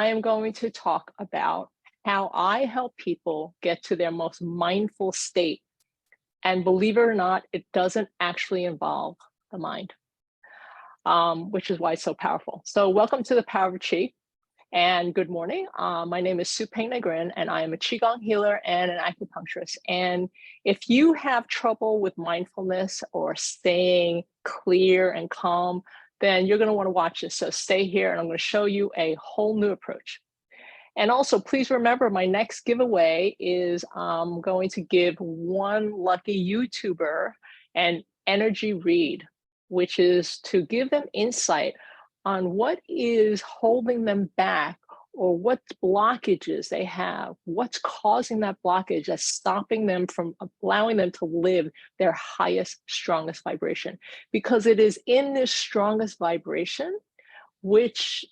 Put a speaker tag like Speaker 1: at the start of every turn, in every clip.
Speaker 1: I am going to talk about how I help people get to their most mindful state. And believe it or not, it doesn't actually involve the mind, which is why it's so powerful. So welcome to the Power of Qi, and good morning. My name is siupingnegrin, and I am a qigong healer and an acupuncturist. And if you have trouble with mindfulness or staying clear and calm, then you're going to want to watch this. So stay here, and I'm going to show you a whole new approach. And also, please remember, my next giveaway is I'm going to give one lucky YouTuber an energy read, which is to give them insight on what is holding them back or what blockages they have, what's causing that blockage that's stopping them from allowing them to live their highest, strongest vibration. Because it is in this strongest vibration, which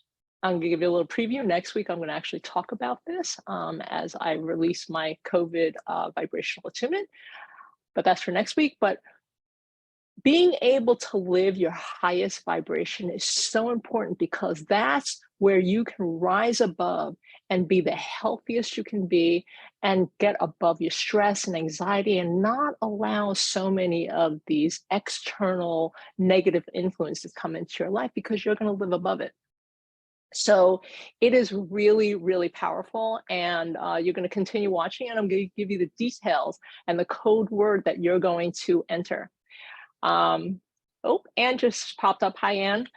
Speaker 1: I'm going to give you a little preview. Next week, I'm going to actually talk about this as I release my COVID vibrational attunement, but that's for next week. But being able to live your highest vibration is so important, because that's where you can rise above and be the healthiest you can be and get above your stress and anxiety and not allow so many of these external negative influences to come into your life, because you're going to live above it. So it is really, really powerful, and you're going to continue watching, and I'm going to give you the details and the code word that you're going to enter. Oh, Anne just popped up. Hi, Anne.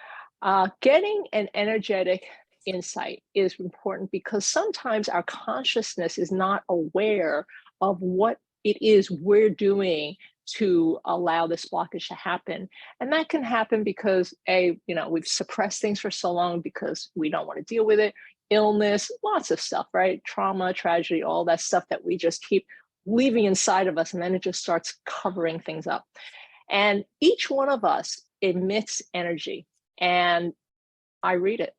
Speaker 1: Getting an energetic insight is important, because sometimes our consciousness is not aware of what it is we're doing to allow this blockage to happen. And that can happen because we've suppressed things for so long because we don't want to deal with it. Illness, lots of stuff, right? Trauma, tragedy, all that stuff that we just keep leaving inside of us, and then it just starts covering things up. And each one of us emits energy, and I read it.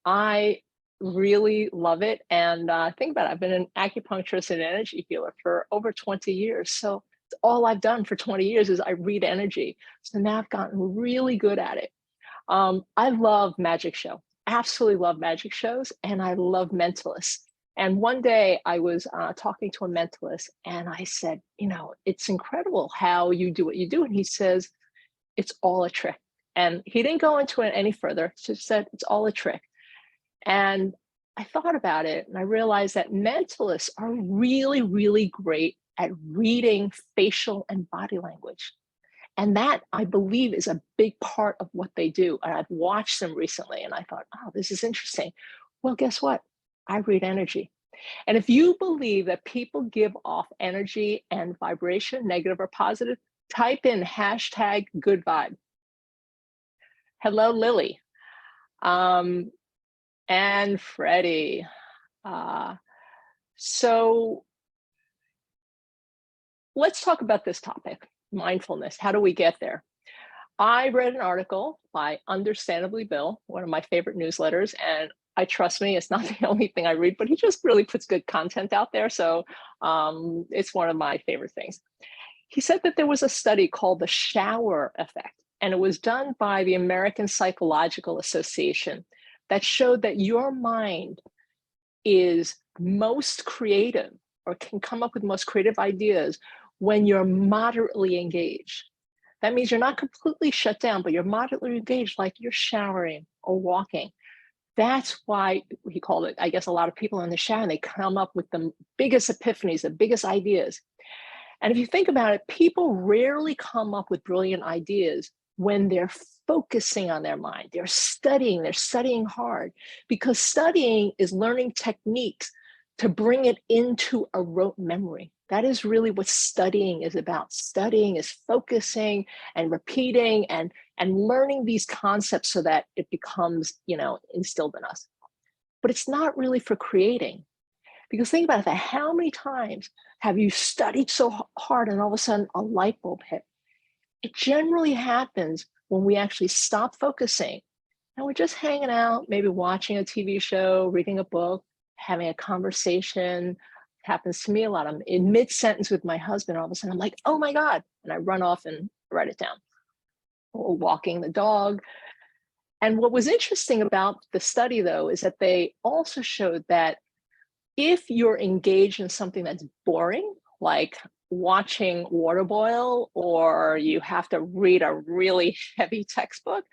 Speaker 1: I really love it. And think about it, I've been an acupuncturist and energy healer for over 20 years. So all I've done for 20 years is I read energy. So now I've gotten really good at it. I love magic show, absolutely love magic shows, and I love mentalists. And one day I was talking to a mentalist, and I said, it's incredible how you do what you do. And he says, it's all a trick. And he didn't go into it any further. He just said, it's all a trick. And I thought about it, and I realized that mentalists are really, really great at reading facial and body language. And that, I believe, is a big part of what they do. And I've watched them recently, and I thought, oh, this is interesting. Well, guess what? I read energy. And if you believe that people give off energy and vibration, negative or positive, type in hashtag good vibe. Hello, Lily. And Freddie. So let's talk about this topic, mindfulness. How do we get there? I read an article by Understandably Bill, one of my favorite newsletters, and trust me, it's not the only thing I read, but he just really puts good content out there. So it's one of my favorite things. He said that there was a study called the shower effect, and it was done by the American Psychological Association, that showed that your mind is most creative, or can come up with most creative ideas, when you're moderately engaged. That means you're not completely shut down, but you're moderately engaged, like you're showering or walking. That's why he called it, I guess, a lot of people in the shower, and they come up with the biggest epiphanies, the biggest ideas. And if you think about it, people rarely come up with brilliant ideas when they're focusing on their mind. They're studying hard, because studying is learning techniques to bring it into a rote memory. That is really what studying is about. Studying is focusing and repeating and learning these concepts so that it becomes, instilled in us. But it's not really for creating. Because think about it, how many times have you studied so hard and all of a sudden a light bulb hit? It generally happens when we actually stop focusing and we're just hanging out, maybe watching a TV show, reading a book, having a conversation. It happens to me a lot. I'm in mid-sentence with my husband, all of a sudden I'm like, oh my God, and I run off and write it down. Or walking the dog. And what was interesting about the study, though, is that they also showed that if you're engaged in something that's boring, like watching water boil, or you have to read a really heavy textbook,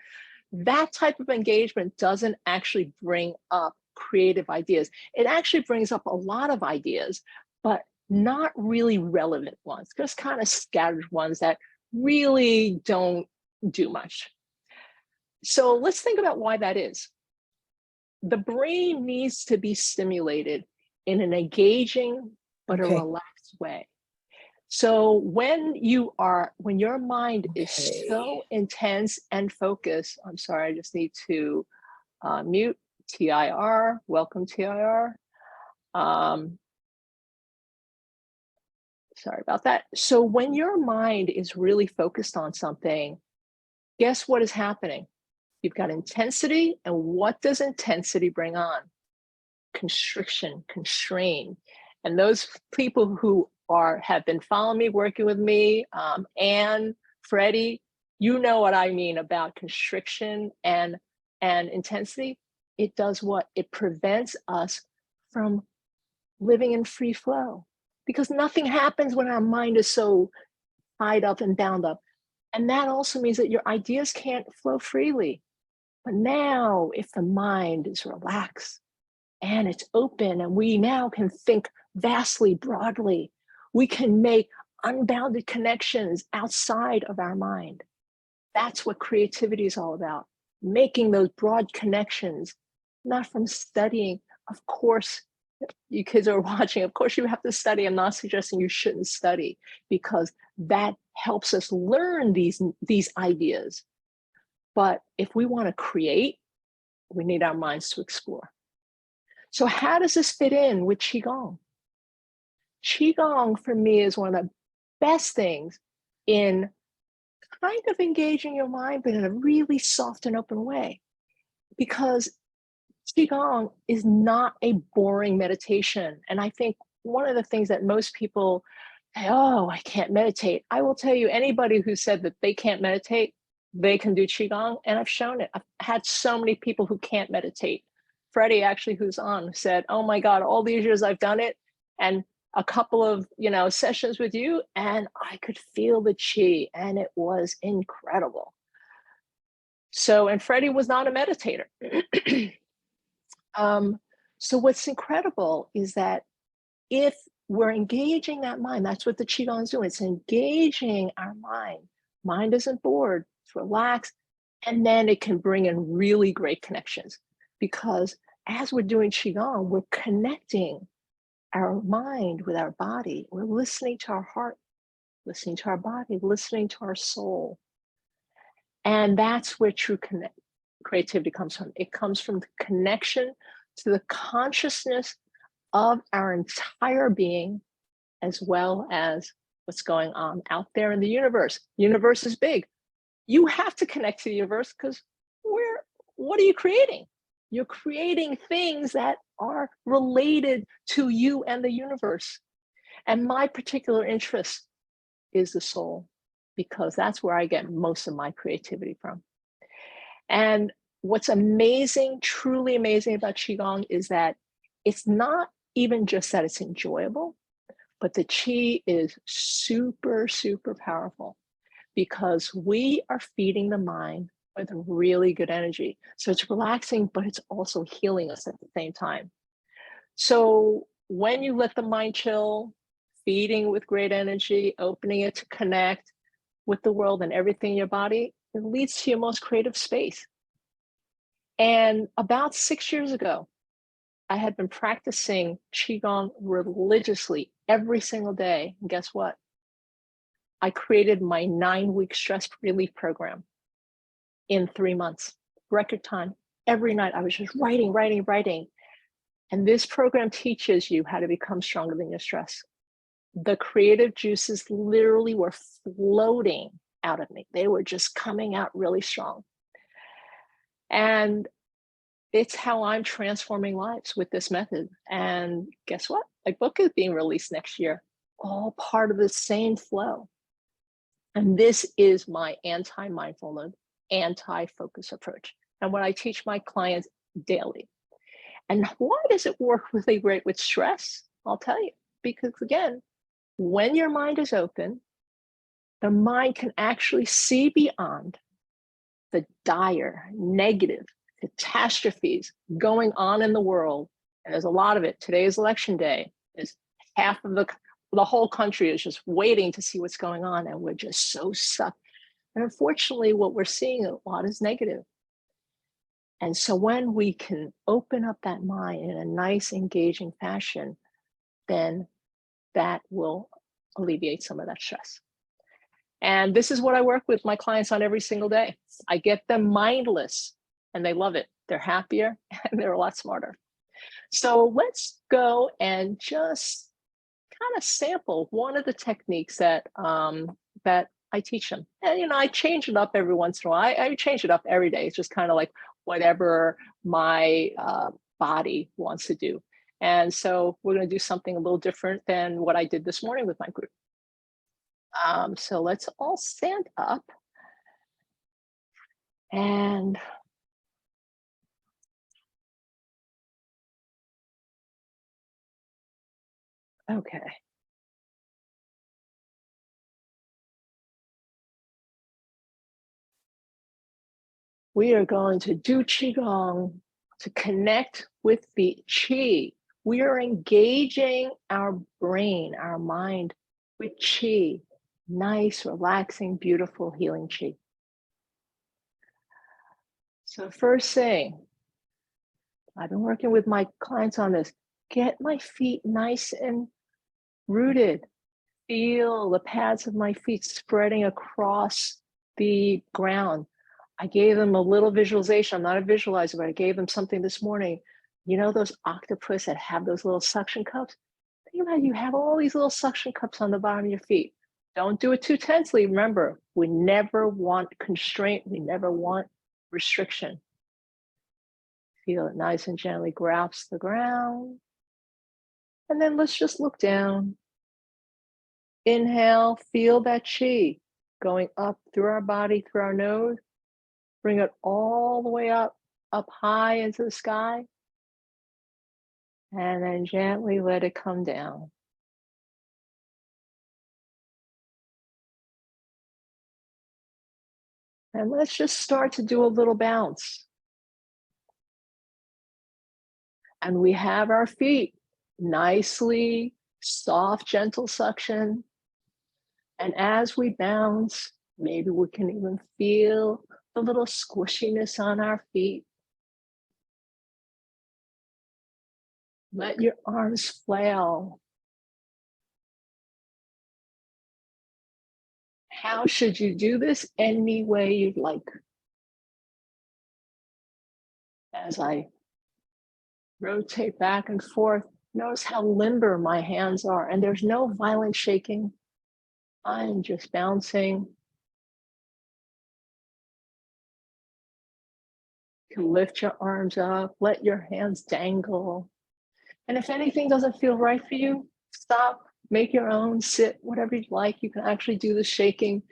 Speaker 1: that type of engagement doesn't actually bring up creative ideas. It actually brings up a lot of ideas, but not really relevant ones, just kind of scattered ones that really don't do much. So let's think about why that is. The brain needs to be stimulated in an engaging but a relaxed way. So when your mind is so intense and focused, I'm sorry, I just need to mute TIR, welcome TIR. Sorry about that. So when your mind is really focused on something, guess what is happening? You've got intensity, and what does intensity bring on? Constriction, constraint. And those people who have been following me, working with me, Anne, Freddie, you know what I mean about constriction and intensity. It does what? It prevents us from living in free flow, because nothing happens when our mind is so tied up and bound up. And that also means that your ideas can't flow freely. But now, if the mind is relaxed and it's open, and we now can think vastly, broadly, we can make unbounded connections outside of our mind. That's what creativity is all about, making those broad connections, not from studying. Of course, you kids are watching, of course you have to study. I'm not suggesting you shouldn't study, because that helps us learn these ideas. But if we want to create, we need our minds to explore. So how does this fit in with qigong? Qigong for me is one of the best things in kind of engaging your mind, but in a really soft and open way, because qigong is not a boring meditation. And I think one of the things that most people say, oh, I can't meditate. I will tell you, anybody who said that they can't meditate, they can do qigong, and I've shown it. I've had so many people who can't meditate. Freddie, actually, who's on, said, oh my God, all these years I've done it, and a couple of sessions with you, and I could feel the qi, and it was incredible. So, and Freddie was not a meditator. So what's incredible is that if we're engaging that mind, that's what the qigong is doing. It's engaging our mind. Mind isn't bored, it's relaxed, and then it can bring in really great connections, because as we're doing qigong, we're connecting our mind with our body. We're listening to our heart, listening to our body, listening to our soul. And that's where true creativity comes from. It comes from the connection to the consciousness of our entire being, as well as what's going on out there in the universe. Universe is big. You have to connect to the universe, because what are you creating? You're creating things that are related to you and the universe. And my particular interest is the soul, because that's where I get most of my creativity from. And what's amazing, truly amazing about qigong is that it's not even just that it's enjoyable, but the qi is super, super powerful, because we are feeding the mind with really good energy. So it's relaxing, but it's also healing us at the same time. So when you let the mind chill, feeding with great energy, opening it to connect with the world and everything in your body, it leads to your most creative space. And about 6 years ago, I had been practicing qigong religiously every single day. And guess what? I created my 9-week stress relief program in 3 months, record time. Every night I was just writing. And this program teaches you how to become stronger than your stress. The creative juices literally were floating out of me. They were just coming out really strong. And it's how I'm transforming lives with this method. And guess what? My book is being released next year, all part of the same flow. And this is my anti-mindfulness, anti-focus approach. and what I teach my clients daily. And why does it work really great with stress? I'll tell you, because again, when your mind is open, the mind can actually see beyond the dire, negative catastrophes going on in the world. And there's a lot of it. Today is election day. There's half of the whole country is just waiting to see what's going on. And we're just so stuck. And unfortunately, what we're seeing a lot is negative. And so when we can open up that mind in a nice, engaging fashion, then that will alleviate some of that stress. And this is what I work with my clients on every single day. I get them mindless and they love it. They're happier and they're a lot smarter. So let's go and just kind of sample one of the techniques that that I teach them. And I change it up every once in a while. I change it up every day. It's just kind of like whatever my body wants to do. And so we're going to do something a little different than what I did this morning with my group. So let's all stand up and okay. We are going to do qigong to connect with the qi. We are engaging our brain, our mind with qi. Nice, relaxing, beautiful, healing qi. So first thing, I've been working with my clients on this. Get my feet nice and rooted. Feel the pads of my feet spreading across the ground. I gave them a little visualization. I'm not a visualizer, but I gave them something this morning. You know those octopus that have those little suction cups? Think about it, you have all these little suction cups on the bottom of your feet. Don't do it too tensely. Remember, we never want constraint. We never want restriction. Feel it nice and gently grasp the ground. And then let's just look down. Inhale, feel that qi going up through our body, through our nose. Bring it all the way up high into the sky. And then gently let it come down. And let's just start to do a little bounce. And we have our feet nicely, soft, gentle suction. And as we bounce, maybe we can even feel the little squishiness on our feet. Let your arms flail. How should you do this? Any way you'd like. As I rotate back and forth, notice how limber my hands are, and there's no violent shaking. I'm just bouncing. You can lift your arms up, let your hands dangle. And if anything doesn't feel right for you, stop, make your own, sit, whatever you'd like. You can actually do the shaking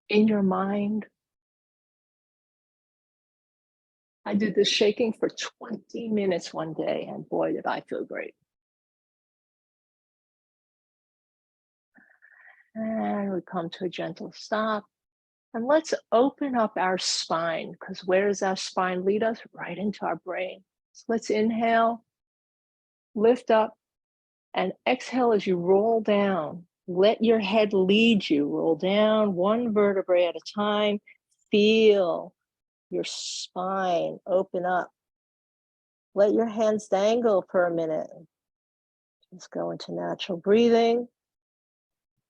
Speaker 1: in your mind. I did this shaking for 20 minutes one day, and boy, did I feel great. And we come to a gentle stop. And let's open up our spine, because where does our spine lead us? Right into our brain. So let's inhale, lift up, and exhale as you roll down. Let your head lead you. Roll down one vertebrae at a time. Feel your spine open up. Let your hands dangle for a minute. Just go into natural breathing.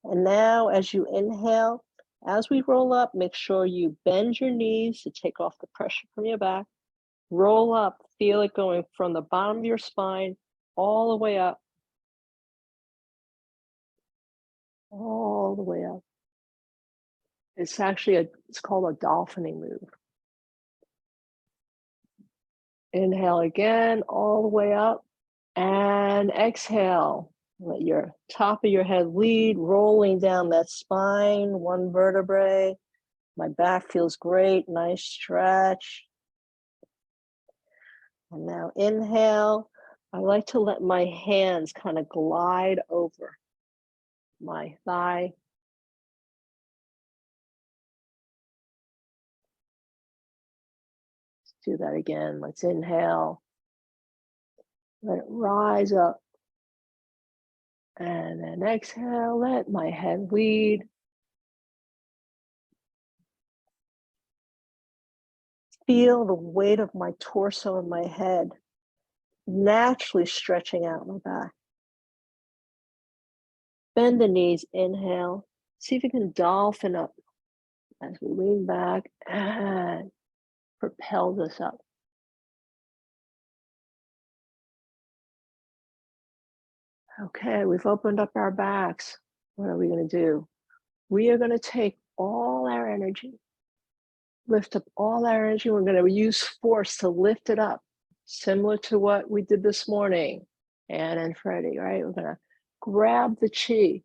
Speaker 1: And now as you inhale, as we roll up, make sure you bend your knees to take off the pressure from your back. Roll up, feel it going from the bottom of your spine all the way up. All the way up. It's actually it's called a dolphining move. Inhale again, all the way up, and exhale. Let your top of your head lead, rolling down that spine, one vertebrae. My back feels great, nice stretch. And now inhale. I like to let my hands kind of glide over my thigh. Let's do that again. Let's inhale. Let it rise up. And then exhale, let my head lead. Feel the weight of my torso and my head naturally stretching out my back. Bend the knees, inhale. See if you can dolphin up as we lean back and propel this up. Okay, we've opened up our backs. What are we going to do? We are going to take all our energy, lift up all our energy. We're going to use force to lift it up, similar to what we did this morning, Anne and Freddie, right? We're going to grab the chi,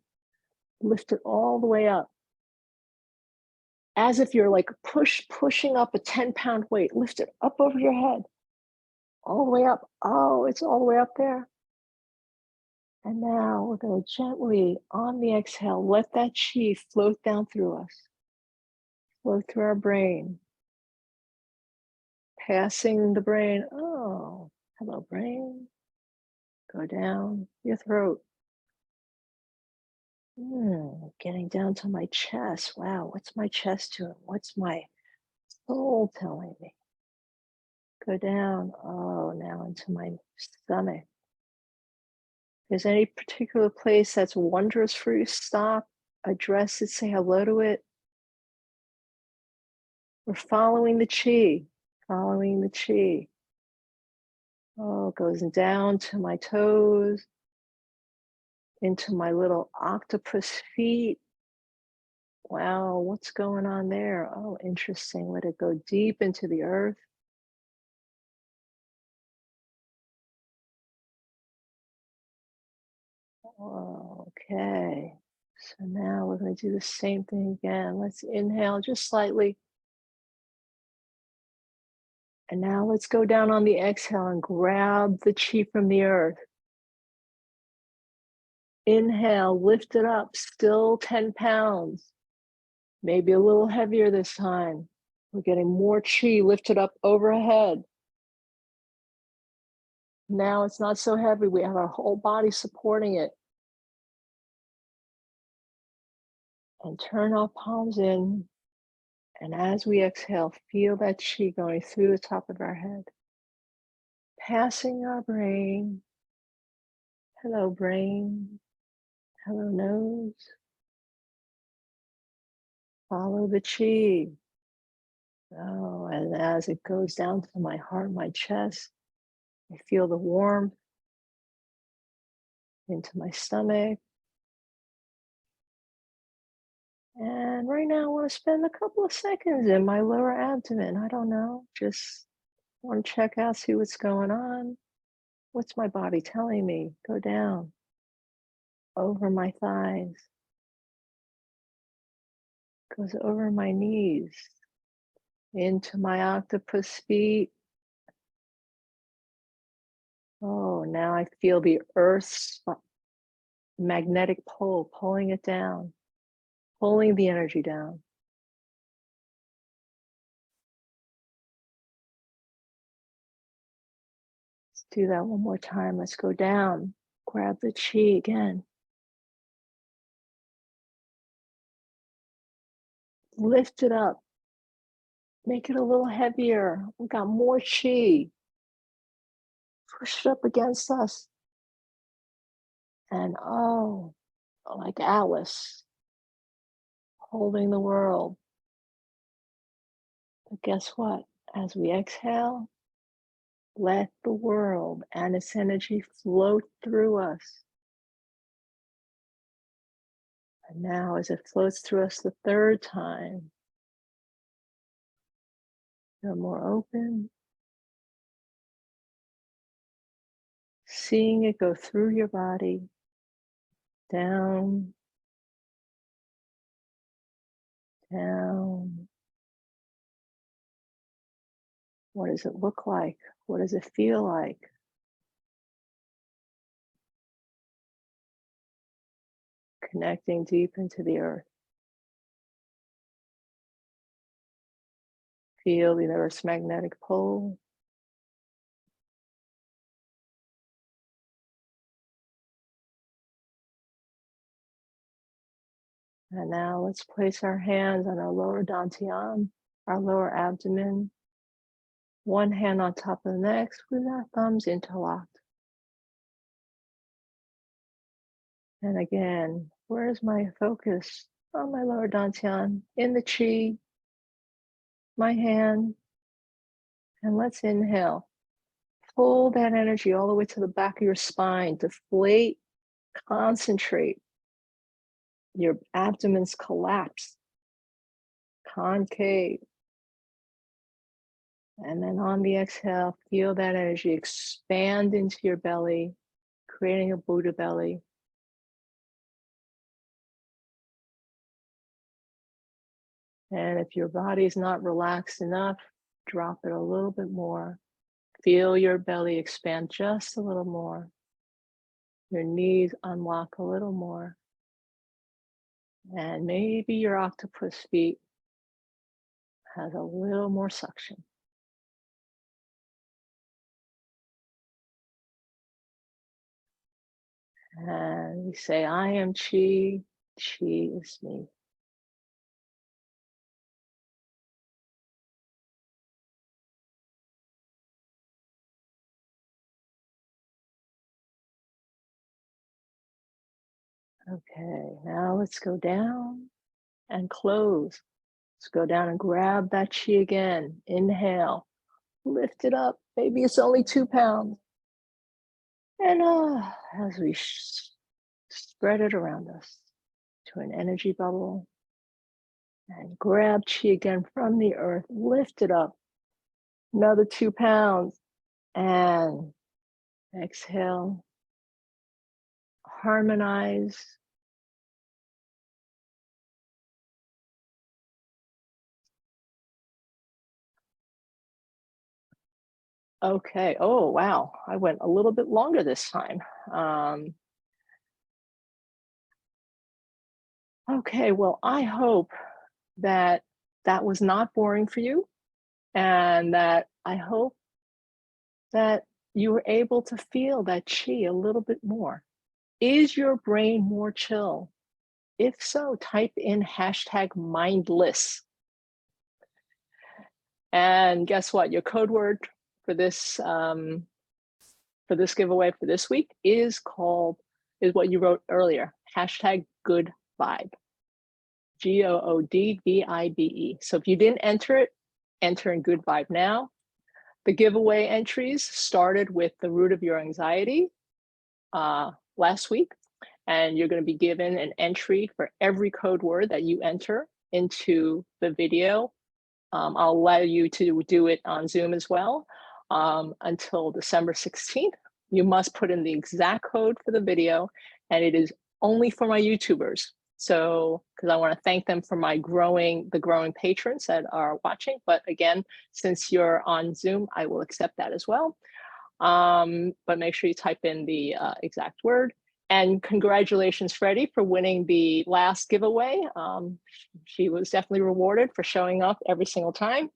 Speaker 1: lift it all the way up. As if you're like pushing up a 10-pound weight, lift it up over your head, all the way up. Oh, it's all the way up there. And now we're going to gently, on the exhale, let that chi float down through us, float through our brain, passing the brain. Oh, hello, brain. Go down your throat. Getting down to my chest. Wow, what's my chest doing? What's my soul telling me? Go down. Oh, now into my stomach. If there's any particular place that's wondrous for you, stop, address it, say hello to it. We're following the chi, following the chi. Oh, it goes down to my toes, into my little octopus feet. Wow, what's going on there? Oh, interesting. Let it go deep into the earth. Okay. So now we're going to do the same thing again. Let's inhale just slightly. And now let's go down on the exhale and grab the chi from the earth. Inhale, lift it up, still 10 pounds. Maybe a little heavier this time. We're getting more chi lifted up overhead. Now it's not so heavy. We have our whole body supporting it. And turn our palms in. And as we exhale, feel that chi going through the top of our head, passing our brain. Hello, brain. Hello, nose. Follow the chi. Oh, and as it goes down to my heart, my chest, I feel the warmth into my stomach. And right now I want to spend a couple of seconds in my lower abdomen. I don't know, just want to check out, see what's going on. What's my body telling me? Go down over my thighs, goes over my knees, into my octopus feet. Oh, now I feel the earth's magnetic pull, pulling it down, pulling the energy down. Let's do that one more time. Let's go down, grab the chi again. Lift it up, make it a little heavier. We got more chi. Push it up against us. And oh, like Alice, holding the world. But guess what? As we exhale, let the world and its energy float through us. And now as it floats through us the third time, you're more open, seeing it go through your body, down, down. What does it look like? What does it feel like? Connecting deep into the earth. Feel the Earth's magnetic pole. And now let's place our hands on our lower dantian, our lower abdomen. One hand on top of the next with our thumbs interlocked. And again, where's my focus? On my lower dantian, in the chi, my hand. And let's inhale. Pull that energy all the way to the back of your spine. Deflate, concentrate. Your abdomen's collapse. Concave. And then on the exhale, feel that energy expand into your belly, creating a Buddha belly. And if your body is not relaxed enough, drop it a little bit more. Feel your belly expand just a little more. Your knees unlock a little more. And maybe your octopus feet has a little more suction. And we say, I am Qi, Qi is me. Okay, now let's go down and close. Let's go down and grab that Qi again. Inhale, lift it up. Maybe it's only 2 pounds. And as we spread it around us to an energy bubble and grab Qi again from the earth, lift it up. Another 2 pounds and exhale, harmonize. Okay. Oh, wow. I went a little bit longer this time. Okay. Well, I hope that that was not boring for you, and that I hope that you were able to feel that Qi a little bit more. Is your brain more chill? If so, type in hashtag mindless. And guess what? Your code word for this giveaway for this week is what you wrote earlier, hashtag good vibe. GOODVIBE. So if you didn't enter it, enter in good vibe now. The giveaway entries started with the root of your anxiety last week, and you're going to be given an entry for every code word that you enter into the video. I'll allow you to do it on Zoom as well until December 16th. You must put in the exact code for the video, and it is only for my YouTubers. So, because I want to thank them for the growing patrons that are watching. But again, since you're on Zoom, I will accept that as well. But make sure you type in the exact word. And congratulations, Freddie, for winning the last giveaway. She was definitely rewarded for showing up every single time.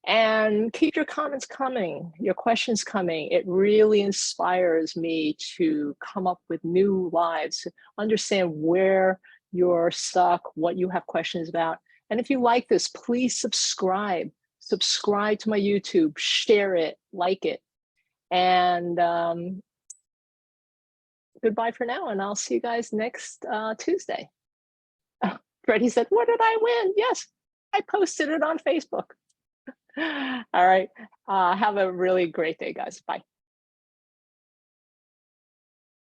Speaker 1: And keep your comments coming, your questions coming. It really inspires me to come up with new lives, understand where you're stuck, what you have questions about. And if you like this, please subscribe to my YouTube, share it, like it. And goodbye for now, and I'll see you guys next Tuesday. Freddie said, what did I win? Yes, I posted it on Facebook. All right. Have a really great day, guys. Bye.